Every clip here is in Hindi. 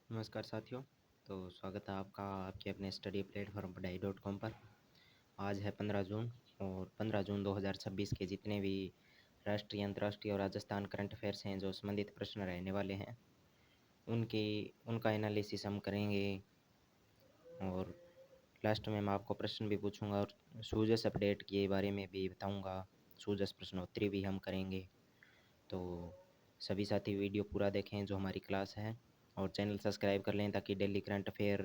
नमस्कार साथियों। तो स्वागत है आपका आपके अपने स्टडी प्लेटफॉर्म पढ़ाई.com पर। आज है 15 जून और 15 जून 2026 के जितने भी राष्ट्रीय, अंतर्राष्ट्रीय और राजस्थान करंट अफेयर्स हैं जो संबंधित प्रश्न रहने वाले हैं उनका एनालिसिस हम करेंगे। और लास्ट में मैं आपको प्रश्न भी पूछूंगा और सूजस अपडेट के बारे में भी बताऊंगा। सूजस प्रश्नोत्तरी भी हम करेंगे। तो सभी साथी वीडियो पूरा देखें जो हमारी क्लास है, और चैनल सब्सक्राइब कर लें ताकि डेली करंट अफेयर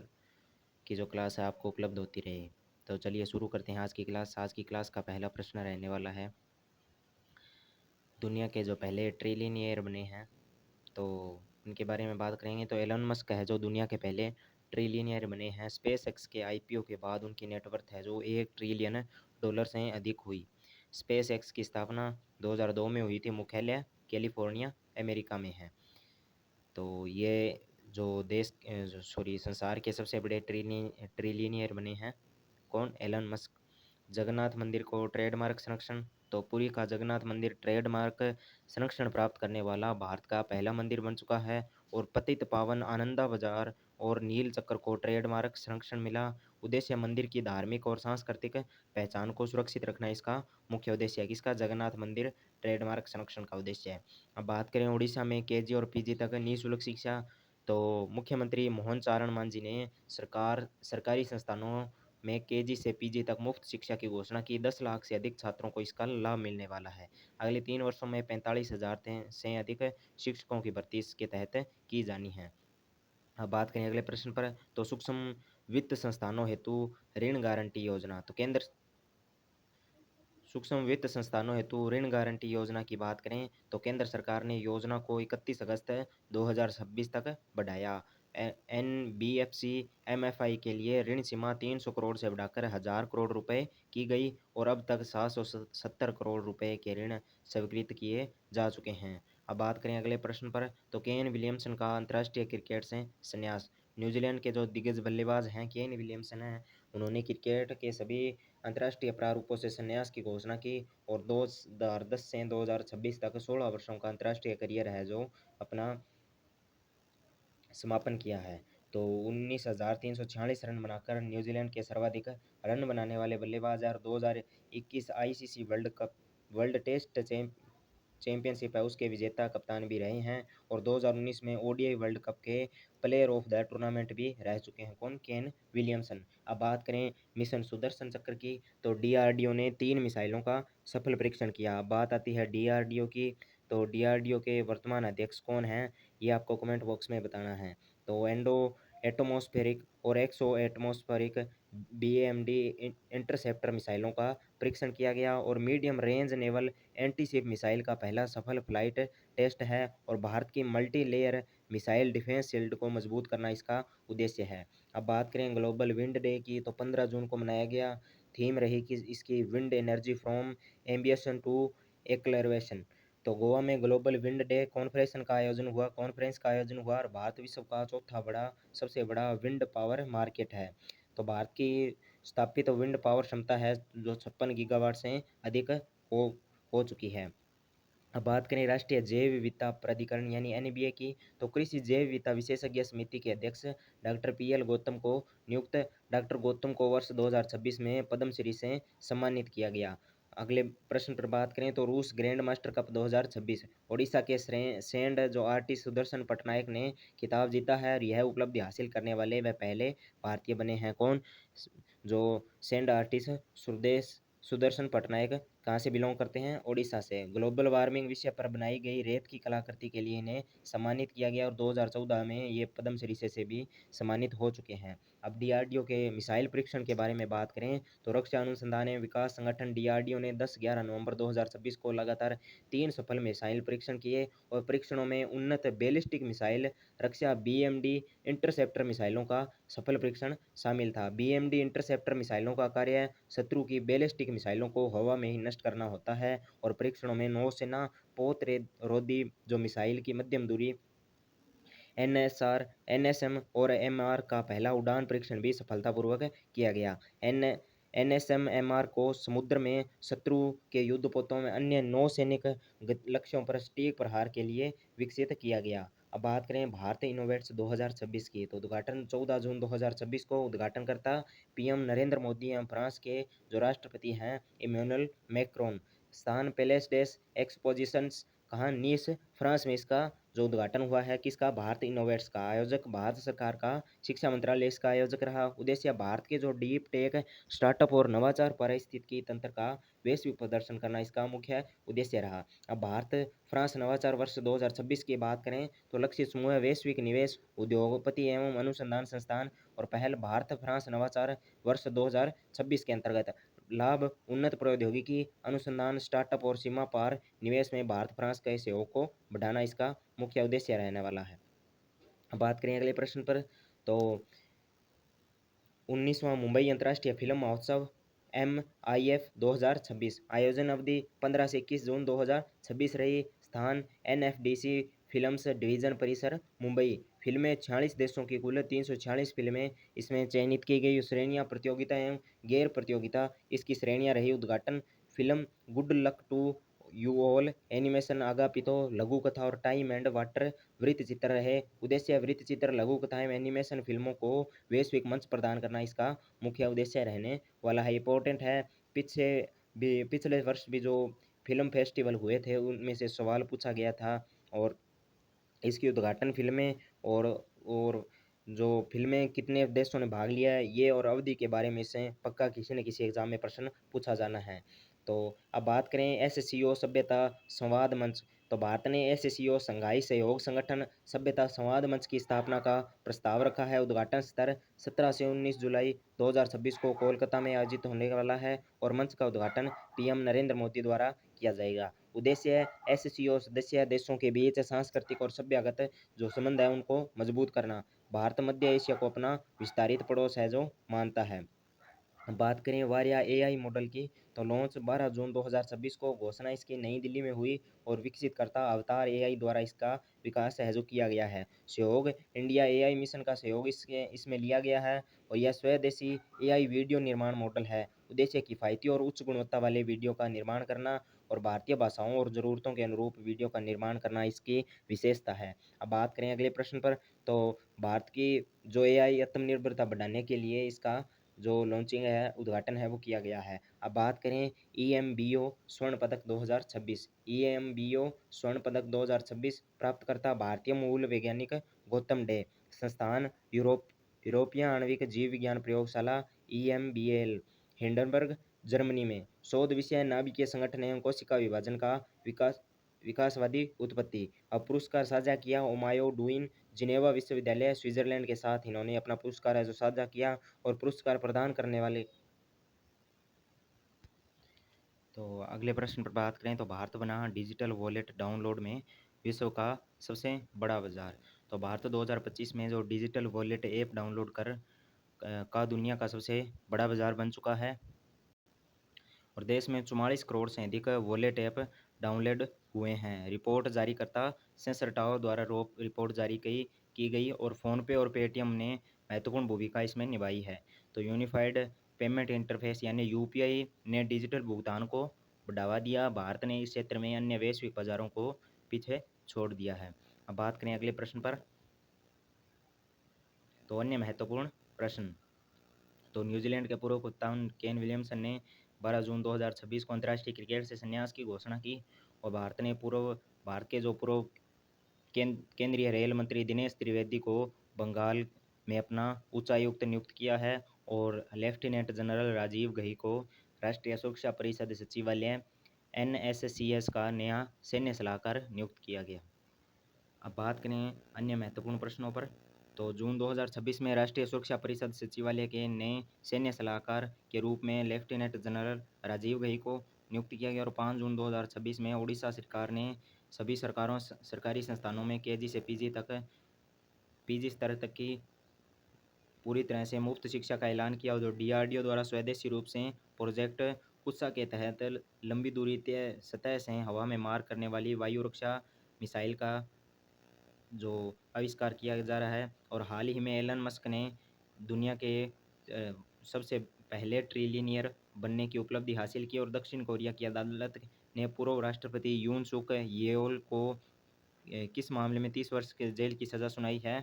की जो क्लास है आपको उपलब्ध होती रहे। तो चलिए शुरू करते हैं आज की क्लास। आज की क्लास का पहला प्रश्न रहने वाला है, दुनिया के जो पहले ट्रिलियनियर बने हैं तो उनके बारे में बात करेंगे। तो एलन मस्क है जो दुनिया के पहले ट्रिलियनियर बने हैं। स्पेस एक्स के आईपीओ के बाद उनकी नेटवर्थ है जो $1 ट्रिलियन से अधिक हुई। स्पेस एक्स की स्थापना 2002 में हुई थी। मुख्यालय कैलिफोर्निया अमेरिका में है। तो ये जो संसार के सबसे बड़े ट्रिलियनियर बने हैं कौन? Elon Musk. जगन्नाथ मंदिर को ट्रेडमार्क संरक्षण। तो पुरी का जगन्नाथ मंदिर ट्रेडमार्क संरक्षण प्राप्त करने वाला भारत का पहला मंदिर बन चुका है। और पतित पावन आनंदा बाजार और नील चक्र को ट्रेडमार्क संरक्षण मिला। उद्देश्य मंदिर की धार्मिक और सांस्कृतिक पहचान को सुरक्षित रखना इसका मुख्य उद्देश्य है। किसका? जगन्नाथ मंदिर ट्रेडमार्क संरक्षण का उद्देश्य है। अब बात करें उड़ीसा में केजी और पीजी तक निःशुल्क शिक्षा। तो मुख्यमंत्री मोहन चारण मांझी ने सरकारी संस्थानों में केजी से पीजी तक मुफ्त शिक्षा की घोषणा की। 10 लाख से अधिक छात्रों को इसका लाभ मिलने वाला है। अगले 3 वर्षों में 45,000 से अधिक शिक्षकों की भर्ती इसके तहत की जानी है। अब बात करें अगले प्रश्न पर, तो सूक्ष्म वित्त संस्थानों हेतु ऋण गारंटी योजना। तो सूक्ष्म वित्त संस्थानों हेतु ऋण गारंटी योजना की बात करें तो केंद्र सरकार ने योजना को 31 अगस्त 2026 तक बढ़ाया। एनबीएफसी एमएफआई के लिए ऋण सीमा 300 करोड़ से बढ़ाकर 1,000 करोड़ रुपए की गई और अब तक 770 करोड़ रुपए के ऋण स्वीकृत किए जा चुके हैं। अब बात करें अगले प्रश्न पर, तो केन विलियमसन का अंतर्राष्ट्रीय क्रिकेट से संन्यास। न्यूजीलैंड के जो दिग्गज बल्लेबाज हैं केन विलियमसन हैं, उन्होंने क्रिकेट के सभी अंतर्राष्ट्रीय प्रारूपों से संन्यास की घोषणा की और 2010 से 2026 तक 16 वर्षों का अंतर्राष्ट्रीय करियर है जो अपना समापन किया है। तो 19,346 रन बनाकर न्यूजीलैंड के सर्वाधिक रन बनाने वाले बल्लेबाज और 2021 आईसीसी वर्ल्ड टेस्ट चैंपियनशिप है उसके विजेता कप्तान भी रहे हैं। और 2019 में ओडीआई वर्ल्ड कप के प्लेयर ऑफ द टूर्नामेंट भी रह चुके हैं। कौन? Kane Williamson. अब बात करें मिशन सुदर्शन चक्र की, तो डीआरडीओ ने 3 मिसाइलों का सफल परीक्षण किया। अब बात आती है डीआरडीओ की, तो डीआरडीओ के वर्तमान अध्यक्ष कौन हैं ये आपको कमेंट बॉक्स में बताना है। तो एटमॉस्फेरिक और एक्सो एटमॉस्फेरिक बीएमडी इंटरसेप्टर मिसाइलों का परीक्षण किया गया और medium range naval antiship missile का पहला सफल फ्लाइट टेस्ट है। और भारत की multi layer missile defence shield को मजबूत करना इसका उद्देश्य है। अब बात करें ग्लोबल विंड डे की, तो 15 जून को मनाया गया। थीम रही कि इसकी wind energy from ambition to acceleration. तो गोवा में ग्लोबल विंड डे कॉन्फ्रेंस का आयोजन हुआ और भारत विश्व का सबसे बड़ा विंड पावर मार्केट है। तो भारत की स्थापित विंड पावर क्षमता है जो 56 गीगावाट से अधिक हो हो चुकी है। अब बात करें राष्ट्रीय जैव विविधता प्राधिकरण यानी एनबीए की, तो कृषि जैव विविधता विशेषज्ञ समिति के अध्यक्ष डॉक्टर पीएल गौतम को नियुक्त। डॉक्टर गौतम को वर्ष 2026 में पद्मश्री से सम्मानित किया गया। अगले प्रश्न पर बात करें तो रूस ग्रैंड मास्टर कप 2026 ओडिशा के सेंड जो आर्टिस्ट सुदर्शन पटनायक ने खिताब जीता है और यह उपलब्धि हासिल करने वाले वह पहले भारतीय बने हैं। कौन? जो सेंड आर्टिस्ट सुदर्शन पटनायक कहाँ से बिलोंग करते हैं? ओडिशा से। ग्लोबल वार्मिंग विषय पर बनाई गई रेत की कलाकृति के लिए इन्हें सम्मानित किया गया और 2014 में ये पद्मश्री से भी सम्मानित हो चुके हैं। अब डीआरडीओ के मिसाइल परीक्षण के बारे में बात करें तो रक्षा अनुसंधान एवं विकास संगठन डीआरडीओ ने 10-11 नवंबर 2026 को लगातार 3 सफल मिसाइल परीक्षण किए और परीक्षणों में उन्नत बैलिस्टिक मिसाइल रक्षा बीएमडी इंटरसेप्टर मिसाइलों का सफल परीक्षण शामिल था। बीएमडी इंटरसेप्टर मिसाइलों का कार्य शत्रु की बैलिस्टिक मिसाइलों को हवा में ही नष्ट करना होता है और परीक्षणों में नौसेना पोत रोधी जो मिसाइल की मध्यम दूरी एनएसआर एनएसएम और एमआर का पहला उड़ान परीक्षण भी सफलतापूर्वक किया गया। एनएसएम-एमआर को समुद्र में शत्रु के युद्धपोतों में अन्य नौसैनिक लक्ष्यों पर सटीक प्रहार के लिए विकसित किया गया। अब बात करें भारत इनोवेट्स 2026 की, तो उद्घाटन 14 जून 2026 को उद्घाटनकर्ता पीएम नरेंद्र मोदी एवं फ्रांस के जो राष्ट्रपति हैं इमैनुअल मैक्रोन। स्थान पैलेस डेस एक्सपोजिशंस, कहाँ, नीस, फ्रांस में इसका जो उद्घाटन हुआ है किसका, भारत इनोवेट्स का। आयोजक भारत सरकार का शिक्षा मंत्रालय इसका आयोजक रहा। उद्देश्य भारत के जो डीप टेक, स्टार्टअप और नवाचार पारिस्थितिकी तंत्र का वैश्विक प्रदर्शन करना इसका मुख्य उद्देश्य रहा। अब भारत फ्रांस नवाचार वर्ष 2026 की बात करें तो लक्ष्य समूह वैश्विक निवेश, उद्योगपति एवं अनुसंधान संस्थान और पहल भारत फ्रांस नवाचार वर्ष 2026 के अंतर्गत लाभ, उन्नत प्रौद्योगिकी, अनुसंधान, स्टार्टअप और सीमा पार निवेश में भारत फ्रांस के सहयोग को बढ़ाना इसका मुख्य उद्देश्य रहने वाला है। अब बात करें अगले प्रश्न पर, तो 19वां मुंबई अंतर्राष्ट्रीय फिल्म महोत्सव MIF 2026 आयोजन अवधि 15 से 21 जून 2026 रही। स्थान NFDC फिल्म्स डिवीजन परिसर मुंबई। फिल्में 46 देशों की कुल 346 फिल्में इसमें चयनित की गई। श्रेणियां, प्रतियोगिता एवं गैर प्रतियोगिता इसकी श्रेणियां रही। उद्घाटन film good luck to you all, animation Agapito, लघु कथा और टाइम एंड वाटर वृत्त चित्र रहे। उद्देश्य वृत्त चित्र, लघु कथा एवं एनिमेशन फिल्मों को वैश्विक मंच प्रदान करना इसका मुख्य उद्देश्य रहने वाला है। इंपॉर्टेंट है, पीछे भी पिछले वर्ष भी जो फिल्म फेस्टिवल हुए थे उनमें से सवाल पूछा गया था और इसकी उद्घाटन फिल्में और जो फिल्में कितने देशों ने भाग लिया है ये और अवधि के बारे में से पक्का किसी न किसी एग्जाम में प्रश्न पूछा जाना है। तो अब बात करें SCO सभ्यता संवाद मंच, तो भारत ने SCO संघाई सहयोग संगठन सभ्यता संवाद मंच की स्थापना का प्रस्ताव रखा है। उद्घाटन स्तर 17 से 19 जुलाई 2026 को कोलकाता में आयोजित होने वाला है और मंच का उद्घाटन पीएम नरेंद्र मोदी द्वारा किया जाएगा। उद्देश्य SCO सदस्य देशों के बीच सांस्कृतिक और सभ्यगत जो संबंध है उनको मजबूत करना। भारत मध्य एशिया को अपना विस्तारित पड़ोस है जो मानता है। बात करें वारिया AI मॉडल की, तो लॉन्च 12 जून 2026 को, घोषणा इसकी नई दिल्ली में हुई और विकसित करता अवतार AI द्वारा इसका विकास है जो किया गया है। सहयोग इंडिया AI मिशन का सहयोग इसमें लिया गया है और यह स्वदेशी AI वीडियो निर्माण मॉडल है। उद्देश्य किफ़ायती और उच्च गुणवत्ता वाले वीडियो का निर्माण करना और भारतीय भाषाओं और ज़रूरतों के अनुरूप वीडियो का निर्माण करना इसकी विशेषता है। अब बात करें अगले प्रश्न पर, तो भारत की जो AI आत्मनिर्भरता बढ़ाने के लिए इसका जो लॉन्चिंग है, उद्घाटन है वो किया गया है। अब बात करें EMBO स्वर्ण पदक 2026, EMBO स्वर्ण पदक 2026 प्राप्तकर्ता भारतीय मूल वैज्ञानिक गौतम डे। संस्थान यूरोपीय आणविक जीव विज्ञान प्रयोगशाला EMBL हिंडनबर्ग जर्मनी में। शोध विषय नाभिकीय संगठन एवं कोशिका विभाजन का विकासवादी उत्पत्ति। अब पुरस्कार साझा किया ओमायो डुइन जिनेवा विश्वविद्यालय स्विट्जरलैंड के साथ इन्होंने अपना पुरस्कार है जो साझा किया और पुरस्कार प्रदान करने वाले। तो अगले प्रश्न पर बात करें, तो भारत बना डिजिटल वॉलेट डाउनलोड में विश्व का सबसे बड़ा बाजार। तो भारत 2025 में जो डिजिटल वॉलेट ऐप डाउनलोड कर का दुनिया का सबसे बड़ा बाजार बन चुका है और देश में 44 करोड़ से अधिक वॉलेट ऐप डाउनलोड हुए हैं। रिपोर्ट जारी करता सेंसर द्वारा रिपोर्ट जारी की गई और फ़ोनपे और पेटीएम ने महत्वपूर्ण भूमिका इसमें निभाई है। तो यूनिफाइड पेमेंट इंटरफेस यानी UPI ने डिजिटल भुगतान को बढ़ावा दिया। भारत ने इस क्षेत्र में अन्य वैश्विक बाजारों को पीछे छोड़ दिया है। अब बात करें अगले प्रश्न पर, तो अन्य महत्वपूर्ण प्रश्न, तो न्यूजीलैंड के पूर्व कप्तान केन विलियमसन ने 12 जून 2026 को अंतर्राष्ट्रीय क्रिकेट से संन्यास की घोषणा की और भारत के जो पूर्व केंद्रीय रेल मंत्री दिनेश त्रिवेदी को बंगाल में अपना उच्चायुक्त नियुक्त किया है और लेफ्टिनेंट जनरल राजीव घई को राष्ट्रीय सुरक्षा परिषद सचिवालय NSCS का नया सैन्य सलाहकार नियुक्त किया गया। अब बात करें अन्य महत्वपूर्ण प्रश्नों पर, तो जून 2026 में राष्ट्रीय सुरक्षा परिषद सचिवालय के नए सैन्य सलाहकार के रूप में लेफ्टिनेंट जनरल राजीव घई को नियुक्त किया गया और 5 जून 2026 में उड़ीसा सरकार ने सभी सरकारी संस्थानों में KG से PG स्तर तक की पूरी तरह से मुफ्त शिक्षा का ऐलान किया और जो DRDO द्वारा स्वदेशी रूप से प्रोजेक्ट कुत्सा के तहत लंबी दूरी तय सतह से हवा में मार करने वाली वायु रक्षा मिसाइल का जो आविष्कार किया जा रहा है और हाल ही में एलन मस्क ने दुनिया के सबसे पहले ट्रिलियनियर बनने की उपलब्धि हासिल की और दक्षिण कोरिया की अदालत ने पूर्व राष्ट्रपति यून सुक येओल को किस मामले में 30 वर्ष के जेल की सज़ा सुनाई है?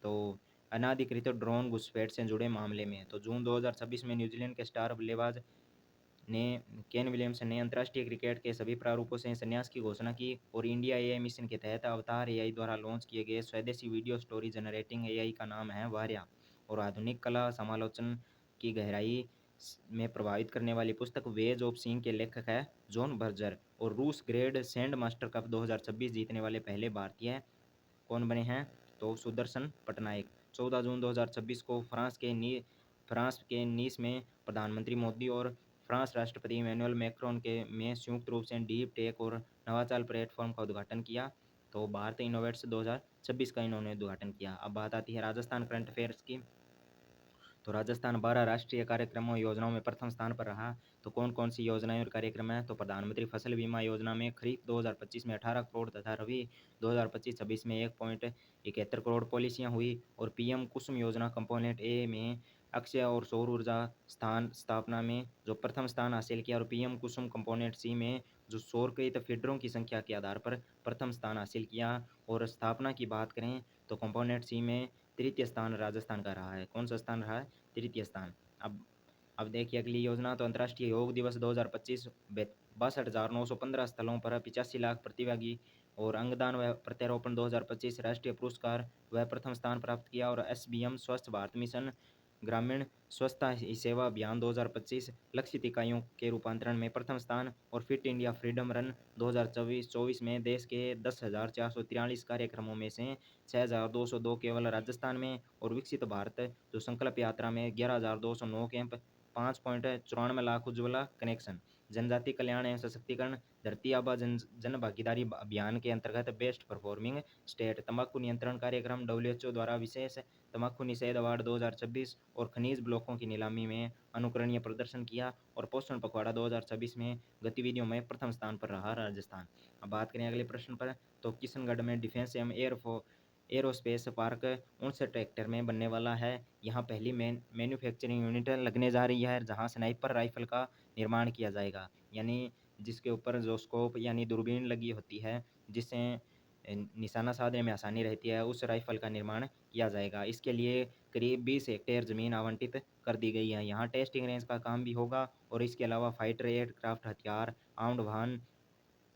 तो अनाधिकृत ड्रोन घुसपैठ से जुड़े मामले में। तो जून 2026 में न्यूजीलैंड के स्टार बल्लेबाज ने केन विलियमसन ने अंतर्राष्ट्रीय क्रिकेट के सभी प्रारूपों से संन्यास की घोषणा की और इंडिया एआई मिशन के तहत अवतार एआई द्वारा लॉन्च किए गए स्वदेशी वीडियो स्टोरी जनरेटिंग एआई का नाम है वार्या और आधुनिक कला समालोचन की गहराई में प्रभावित करने वाली पुस्तक वेज ऑफ सीइंग के लेखक है जॉन बर्जर और रूस ग्रेड सैंड मास्टर कप 2026 जीतने वाले पहले भारतीय कौन बने हैं? तो सुदर्शन पटनायक। 14 जून 2026 को फ्रांस के नीस में प्रधानमंत्री मोदी और फ्रांस राष्ट्रपति इमैनुअल मैक्रोन के में संयुक्त रूप से डीप टेक और नवाचार प्लेटफॉर्म का उद्घाटन किया। तो भारत इनोवेट्स 2026 का इन्होंने उद्घाटन किया। अब बात आती है राजस्थान करंट अफेयर्स की। तो राजस्थान 12 राष्ट्रीय कार्यक्रमों योजनाओं में प्रथम स्थान पर रहा। तो कौन कौन सी योजनाएं और कार्यक्रम हैं? तो प्रधानमंत्री फसल बीमा योजना में खरीफ 2025 में 18 करोड़ तथा रबी 2025-26 में 1.71 करोड़ पॉलिसियां हुई और पीएम कुसुम योजना कंपोनेंट ए में अक्षय और सौर ऊर्जा स्थापना में जो प्रथम स्थान हासिल किया और पीएम कुसुम कंपोनेंट सी में जो सौरकृत फीडरों की संख्या के आधार पर प्रथम स्थान हासिल किया। और स्थापना की बात करें तो कंपोनेंट सी में तृतीय स्थान राजस्थान का रहा है। कौन सा स्थान रहा है? तृतीय स्थान। अब देखिए अगली योजना। तो अंतर्राष्ट्रीय योग दिवस 2025 62,915 स्थलों पर 85 लाख प्रतिभागी और अंगदान व प्रत्यारोपण 2025 राष्ट्रीय पुरस्कार व प्रथम स्थान प्राप्त किया और एसबीएम स्वच्छ भारत मिशन ग्रामीण स्वच्छता ही सेवा अभियान 2025 लक्षित इकाइयों के रूपांतरण में प्रथम स्थान और फिट इंडिया फ्रीडम रन 2024 में देश के 10,443 कार्यक्रमों में से 6,202 केवल राजस्थान में और विकसित भारत जो संकल्प यात्रा में 11,209 कैंप 5.94 लाख उज्ज्वला कनेक्शन। जनजाति कल्याण एवं सशक्तिकरण धरती आबा जन भागीदारी अभियान के अंतर्गत बेस्ट परफॉर्मिंग स्टेट तंबाकू नियंत्रण कार्यक्रम डब्ल्यूएचओ द्वारा विशेष तंबाकू निषेध अवार्ड 2026 और खनिज ब्लॉकों की नीलामी में अनुकरणीय प्रदर्शन किया और पोषण पखवाड़ा 2026 में गतिविधियों में प्रथम स्थान पर रहा राजस्थान। अब बात करें अगले प्रश्न पर। तो किशनगढ़ में डिफेंस एवं एरोस्पेस पार्क 59 हेक्टेयर में बनने वाला है। यहाँ पहली मैन्युफैक्चरिंग यूनिट लगने जा रही है जहाँ स्नाइपर राइफल का निर्माण किया जाएगा, यानी जिसके ऊपर जो स्कोप यानी दूरबीन लगी होती है जिससे निशाना साधने में आसानी रहती है, उस राइफल का निर्माण किया जाएगा। इसके लिए करीब 20 हेक्टेयर ज़मीन आवंटित कर दी गई है। यहाँ टेस्टिंग रेंज का काम भी होगा और इसके अलावा फाइटर एयरक्राफ्ट हथियार आर्म्ड वाहन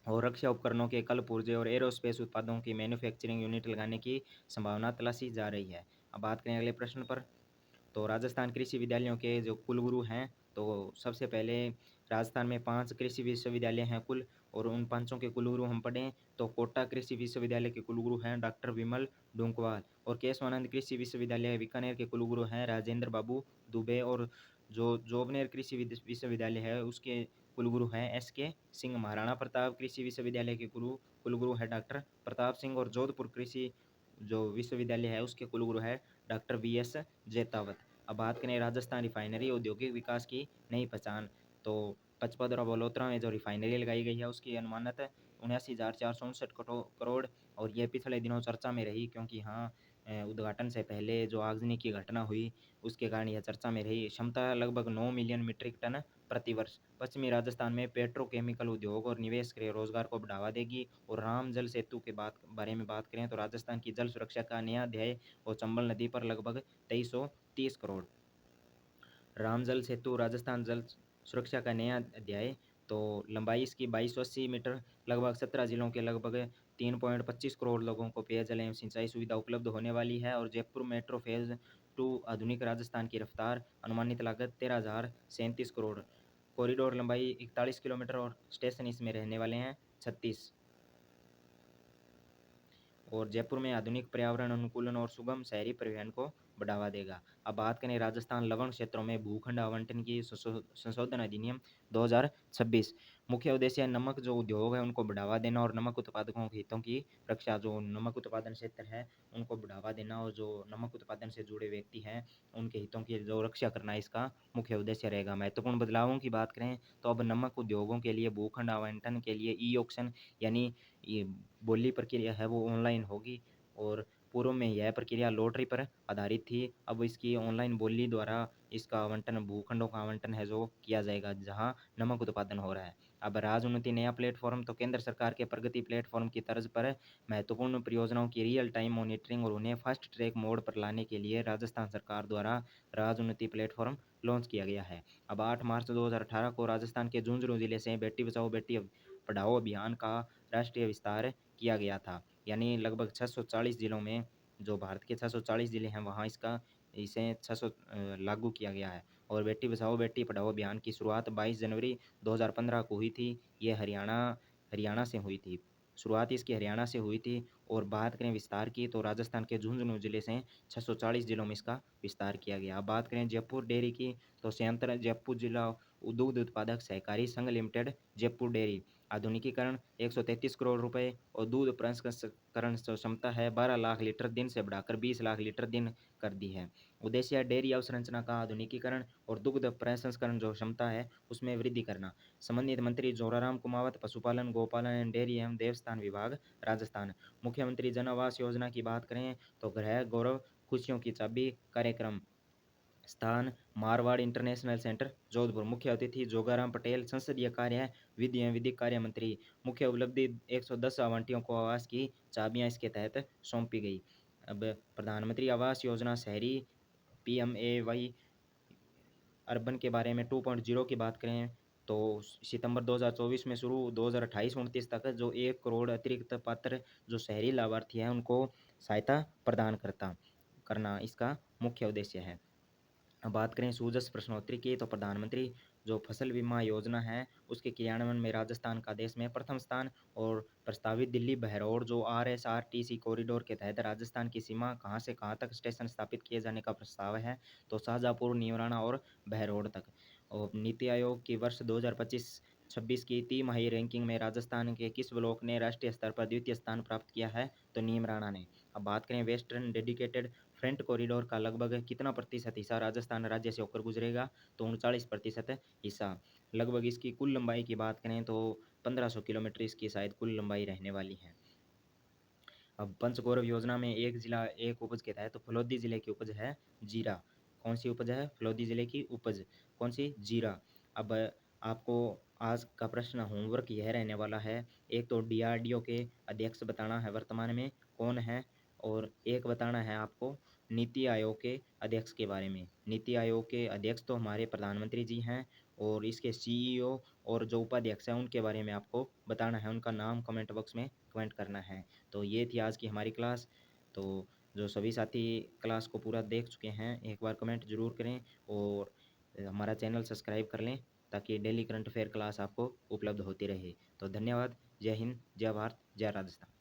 और रक्षा उपकरणों के कल पुर्जे और एरोस्पेस उत्पादों की मैन्युफैक्चरिंग यूनिट लगाने की संभावना तलाशी जा रही है। अब बात करें अगले प्रश्न पर। तो राजस्थान कृषि विद्यालयों के जो कुलगुरु हैं, तो सबसे पहले राजस्थान में 5 कृषि विश्वविद्यालय हैं कुल और उन पाँचों के कुलगुरु हम पढ़ें तो कोटा कृषि विश्वविद्यालय के कुलगुरु हैं डॉक्टर विमल डूंकवाल और केशवानंद कृषि विश्वविद्यालय बीकानेर के कुलगुरु हैं राजेंद्र बाबू दुबे और जो जोबनेर कृषि विश्वविद्यालय है उसके कुलगुरु हैं एस के सिंह। महाराणा प्रताप कृषि विश्वविद्यालय के कुलगुरु है डॉक्टर प्रताप सिंह और जोधपुर कृषि जो विश्वविद्यालय है उसके कुलगुरु है डॉक्टर वी एस जैतावत। अब बात करें राजस्थान रिफाइनरी औद्योगिक विकास की नई पहचान। तो पचपत और बलोत्रा में जो रिफाइनरी लगाई गई है उसकी अनुमानित 79,459 करोड़ और ये पिछले दिनों चर्चा में रही क्योंकि यहाँ उद्घाटन से पहले जो आगजनी की घटना हुई उसके कारण यह चर्चा में रही। क्षमता लगभग 9 मिलियन मीट्रिक टन प्रति वर्ष। पश्चिमी राजस्थान में पेट्रोकेमिकल उद्योग और निवेश के रोजगार को बढ़ावा देगी। और राम जल सेतु के बारे में बात करें तो राजस्थान की जल सुरक्षा का नया अध्याय और चंबल नदी पर लगभग 2330 करोड़। राम जल सेतु राजस्थान जल सुरक्षा का नया अध्याय। तो लंबाई इसकी 2280 मीटर, लगभग 17 जिलों के लगभग 3.25 करोड़ लोगों को पेयजल एवं सिंचाई सुविधा उपलब्ध होने वाली है। और जयपुर मेट्रो फेज 2 आधुनिक राजस्थान की रफ्तार, अनुमानित लागत 13,037 करोड़। कॉरिडोर लंबाई 41 किलोमीटर और स्टेशन इसमें रहने वाले हैं 36। और जयपुर में आधुनिक पर्यावरण अनुकूलन और सुगम शहरी परिवहन को बढ़ावा देगा। अब बात करें राजस्थान लवण क्षेत्रों में भूखंड आवंटन की संशोधन अधिनियम 2026। मुख्य उद्देश्य नमक जो उद्योग है उनको बढ़ावा देना और नमक उत्पादकों के हितों की रक्षा। जो नमक उत्पादन क्षेत्र है उनको बढ़ावा देना और जो नमक उत्पादन से जुड़े व्यक्ति हैं उनके हितों की जो रक्षा करना इसका मुख्य उद्देश्य रहेगा। महत्वपूर्ण बदलावों की बात करें तो अब नमक उद्योगों के लिए भूखंड आवंटन के लिए ई ऑक्शन यानी ये बोली प्रक्रिया है वो ऑनलाइन होगी। और पूर्व में यह प्रक्रिया लॉटरी पर आधारित थी, अब इसकी ऑनलाइन बोली द्वारा इसका आवंटन भूखंडों का आवंटन है जो किया जाएगा जहां नमक उत्पादन हो रहा है। अब राजोन्नति नया प्लेटफॉर्म तो केंद्र सरकार के प्रगति प्लेटफॉर्म की तर्ज पर महत्वपूर्ण परियोजनाओं की रियल टाइम मॉनिटरिंग और उन्हें फास्ट ट्रैक मोड पर लाने के लिए राजस्थान सरकार द्वारा राजोन्नति प्लेटफॉर्म लॉन्च किया गया है। अब 8 मार्च 2018 को राजस्थान के झुंझुनू जिले से बेटी बचाओ बेटी पढ़ाओ अभियान का राष्ट्रीय विस्तार किया गया था। यानी लगभग 640 जिलों में, जो भारत के 640 जिले हैं, वहाँ इसे 600 लागू किया गया है। और बेटी बचाओ बेटी पढ़ाओ अभियान की शुरुआत 22 जनवरी 2015 को हुई थी। ये हरियाणा हरियाणा से हुई थी। शुरुआत इसकी हरियाणा से हुई थी। और बात करें विस्तार की, तो राजस्थान के झुंझुनू जिले से 640 जिलों में इसका विस्तार किया गया। अब बात करें जयपुर डेयरी की, तो संयंत्र जयपुर जिला दुग्ध उत्पादक सहकारी संघ लिमिटेड जयपुर डेयरी आधुनिकीकरण 133 करोड़ रुपए और दूध प्रसंस्करण क्षमता है 12 लाख लीटर दिन से बढ़ाकर 20 लाख लीटर दिन कर दी है। उद्देश्य है डेयरी अवसंरचना का आधुनिकीकरण और दुग्ध प्रसंस्करण जो क्षमता है उसमें वृद्धि करना। संबंधित मंत्री जोराराम कुमावत, पशुपालन, गोपालन एवं डेयरी एवं देवस्थान विभाग, राजस्थान। मुख्यमंत्री जन आवास योजना की बात करें तो गृह गौरव खुशियों की चाबी कार्यक्रम, स्थान मारवाड़ इंटरनेशनल सेंटर जोधपुर। मुख्य अतिथि जोगाराम पटेल, संसदीय कार्य विधि एवं विधिक कार्य मंत्री। मुख्य उपलब्धि 110 आवंटियों को आवास की चाबियां इसके तहत सौंपी गई। अब प्रधानमंत्री आवास योजना शहरी PMAY अर्बन के बारे में 2.0 की बात करें तो सितंबर 2024 में शुरू, 2028-29 तक जो 1 करोड़ अतिरिक्त पात्र जो शहरी लाभार्थी हैं उनको सहायता प्रदान करना इसका मुख्य उद्देश्य है। अब बात करें सूजस प्रश्नोत्तरी की, तो प्रधानमंत्री जो फसल बीमा योजना है उसके क्रियान्वयन में राजस्थान का देश में प्रथम स्थान। और प्रस्तावित दिल्ली बहरौड़ जो RSRTC कॉरिडोर के तहत राजस्थान की सीमा कहाँ से कहाँ तक स्टेशन स्थापित किए जाने का प्रस्ताव है, तो शाहजहाँपुर, नीमराना और बहरौड़ तक। और नीति आयोग की वर्ष 2025-26 की तिमाही रैंकिंग में राजस्थान के किस ब्लॉक ने राष्ट्रीय स्तर पर द्वितीय स्थान प्राप्त किया है, तो नीमराना ने। अब बात करें वेस्टर्न डेडिकेटेड फ्रंट कॉरिडोर का लगभग कितना प्रतिशत हिस्सा राजस्थान राज्य से होकर गुजरेगा, तो 39% हिस्सा। लगभग इसकी कुल लंबाई की बात करें तो 1500 किलोमीटर इसकी शायद कुल लंबाई रहने वाली है। अब पंचगौरव योजना में एक जिला एक उपज के तहत तो फलोदी जिले की उपज है जीरा। कौन सी उपज है? फलोदी जिले की उपज कौन सी? जीरा। अब आपको आज का प्रश्न होमवर्क यह रहने वाला है, एक तो DRDO के अध्यक्ष बताना है वर्तमान में कौन है, और एक बताना है आपको नीति आयोग के अध्यक्ष के बारे में। नीति आयोग के अध्यक्ष तो हमारे प्रधानमंत्री जी हैं, और इसके CEO और जो उपाध्यक्ष हैं उनके बारे में आपको बताना है, उनका नाम कमेंट बॉक्स में कमेंट करना है। तो ये थी आज की हमारी क्लास। तो जो सभी साथी क्लास को पूरा देख चुके हैं एक बार कमेंट ज़रूर करें, और हमारा चैनल सब्सक्राइब कर लें ताकि डेली करंट अफेयर क्लास आपको उपलब्ध होती रहे। तो धन्यवाद। जय हिंद, जय भारत, जय राजस्थान।